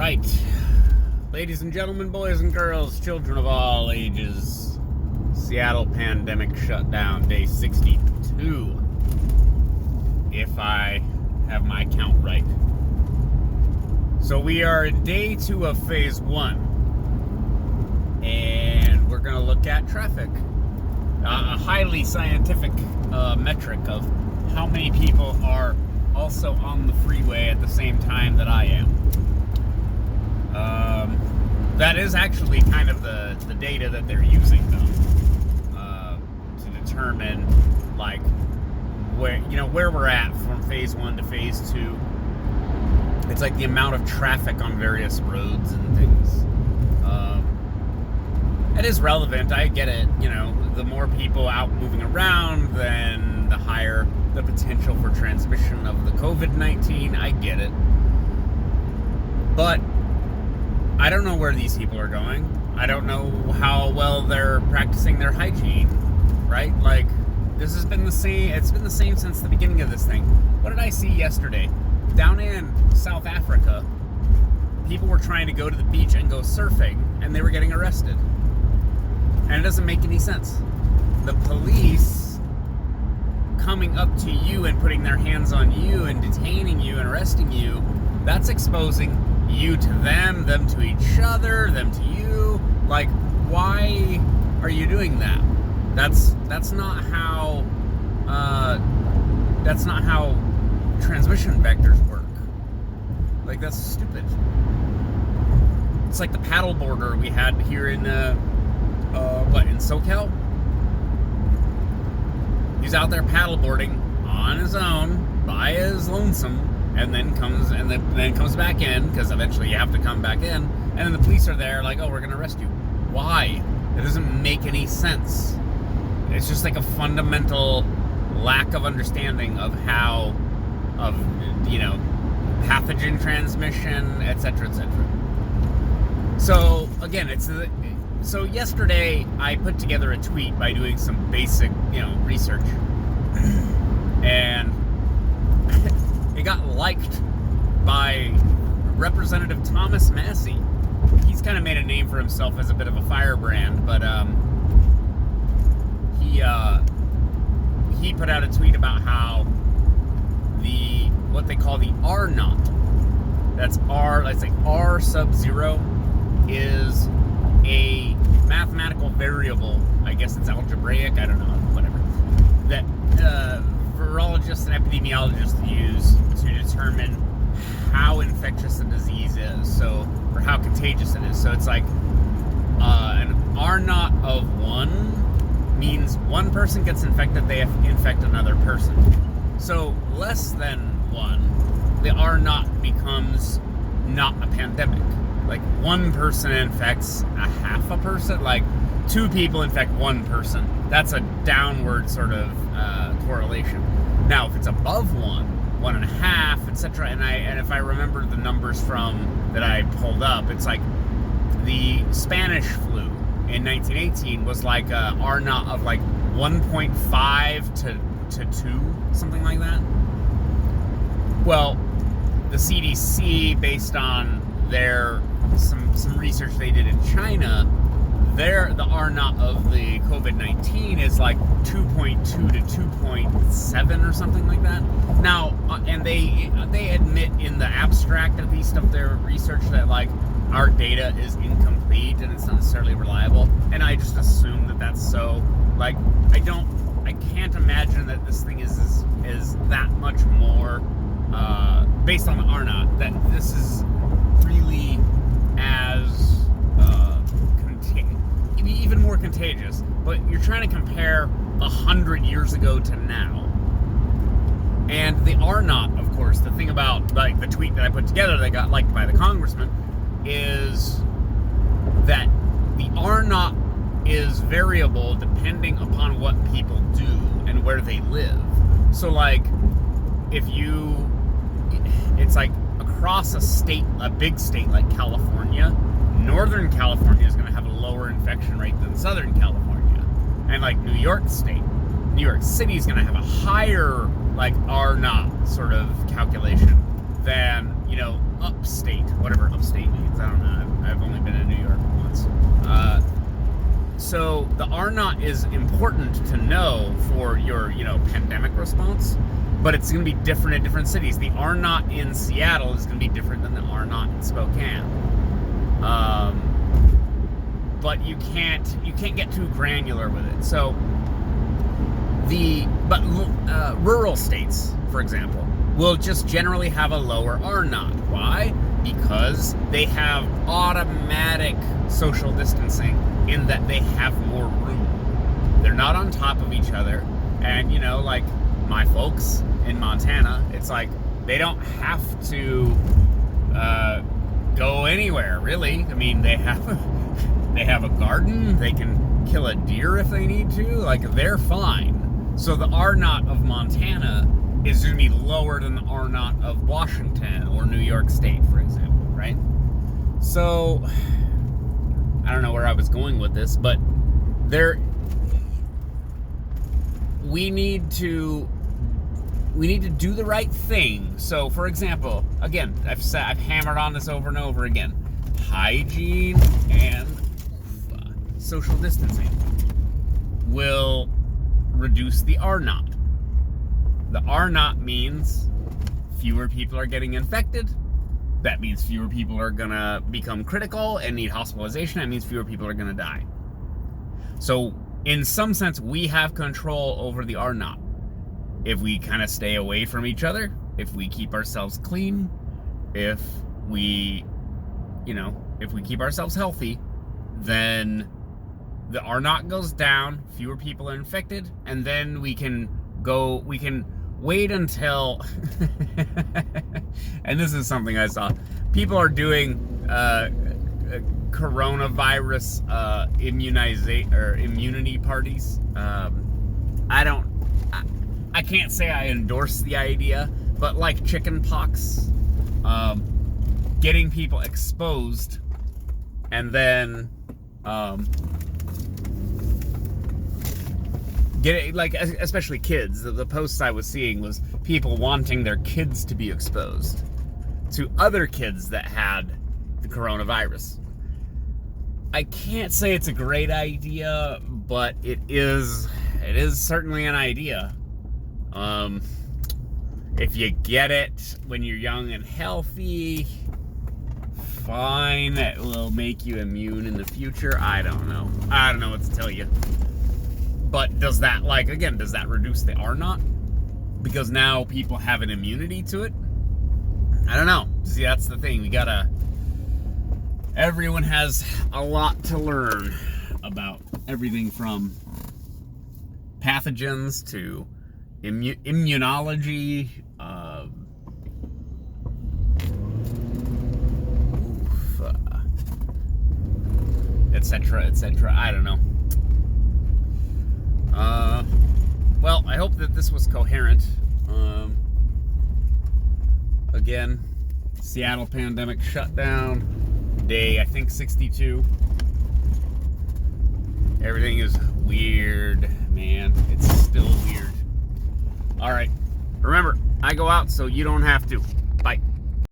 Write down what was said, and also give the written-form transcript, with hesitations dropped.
Right. Ladies and gentlemen, boys and girls, children of all ages, Seattle Pandemic Shutdown, day 62, if I have my count right. So we are in day 2 of phase 1, and we're going to look at traffic, a highly scientific metric of how many people are also on the freeway at the same time that I am. That is actually kind of the data that they're using, though, to determine, like, where we're at from phase 1 to phase 2. It's like the amount of traffic on various roads and things. It is relevant, I get it. The more people out moving around, then the higher the potential for transmission of the COVID-19. I get it. But I don't know where these people are going. I don't know how well they're practicing their hygiene, right? Like, this has been the same. It's been the same since the beginning of this thing. What did I see yesterday? Down in South Africa, people were trying to go to the beach and go surfing, and they were getting arrested. And it doesn't make any sense. The police coming up to you and putting their hands on you and detaining you and arresting you, that's exposing you to them to each other, them to you. Like, why are you doing that? That's not how transmission vectors work. Like, that's stupid. It's like the paddleboarder we had here in in SoCal. He's out there paddleboarding on his own, by his lonesome, and then comes back in, because eventually you have to come back in, and then the police are there like, oh, we're going to arrest you. Why? It doesn't make any sense. It's just like a fundamental lack of understanding of pathogen transmission, etc., etc. So, again, so yesterday I put together a tweet by doing some basic, research, and it got liked by Representative Thomas Massey. He's kind of made a name for himself as a bit of a firebrand, but he put out a tweet about how what they call the R-naught, let's say R sub 0, is a mathematical variable. I guess it's algebraic, I don't know, whatever, that virologists and epidemiologists use to determine how infectious a disease is, or how contagious it is. So it's like an R-naught of 1 means one person gets infected, they infect another person. So less than 1, the R-naught becomes not a pandemic. Like, one person infects a half a person, like 2 people infect 1 person. That's a downward sort of correlation. Now, if it's above 1, 1.5, etc., and if I remember the numbers that I pulled up, it's like the Spanish flu in 1918 was like a R-naught of like 1.5 to 2, something like that. Well, the CDC, based on some research they did in China, the R-naught of the COVID-19 is like 2.2 to 2.7 or something like that. Now, and they admit in the abstract, at least of their research, that like our data is incomplete and it's not necessarily reliable. And I just assume that that's so. Like, I can't imagine that this thing is that much more based on the R-naught, that this is really as even more contagious. But you're trying to compare 100 years ago to now. And the R-naught, of course, the thing about like the tweet that I put together that got liked by the congressman, is that the R-naught is variable depending upon what people do and where they live. So like, it's like across a state, a big state like California, Northern California is going to have a lower infection rate than Southern California. And like New York State, New York City is going to have a higher like R-naught sort of calculation than, upstate, whatever upstate means. I don't know. I've only been in New York once. So the R-naught is important to know for your, pandemic response, but it's going to be different in different cities. The R-naught in Seattle is going to be different than the R-naught in Spokane. But you can't get too granular with it. So rural states, for example, will just generally have a lower R-naught. Why? Because they have automatic social distancing in that they have more room. They're not on top of each other. And, like my folks in Montana, it's like they don't have to go anywhere, really. I mean, they have a garden. They can kill a deer if they need to. Like, they're fine. So the R-naught of Montana is going to be lower than the R-naught of Washington or New York State, for example, right? So I don't know where I was going with this, but we need to do the right thing. So, for example, again, I've hammered on this over and over again. Hygiene and social distancing will reduce the R-naught. The R-naught means fewer people are getting infected. That means fewer people are going to become critical and need hospitalization. That means fewer people are going to die. So, in some sense, we have control over the R-naught. If we kind of stay away from each other, if we keep ourselves clean, if we keep ourselves healthy, then the R-naught goes down, fewer people are infected, and then we can wait until, and this is something I saw, people are doing coronavirus immunity parties. I can't say I endorse the idea, but like chicken pox, getting people exposed and then especially kids. The posts I was seeing was people wanting their kids to be exposed to other kids that had the coronavirus. I can't say it's a great idea, but it is certainly an idea. If you get it when you're young and healthy, fine, it will make you immune in the future. I don't know what to tell you. But does that reduce the R-naught? Because now people have an immunity to it? I don't know. See, that's the thing. Everyone has a lot to learn about everything from pathogens to immunology, etc., etc. I don't know. Well, I hope that this was coherent. Again, Seattle Pandemic Shutdown, day, I think, 62. Everything is weird, man. It's still weird. All right. Remember, I go out so you don't have to.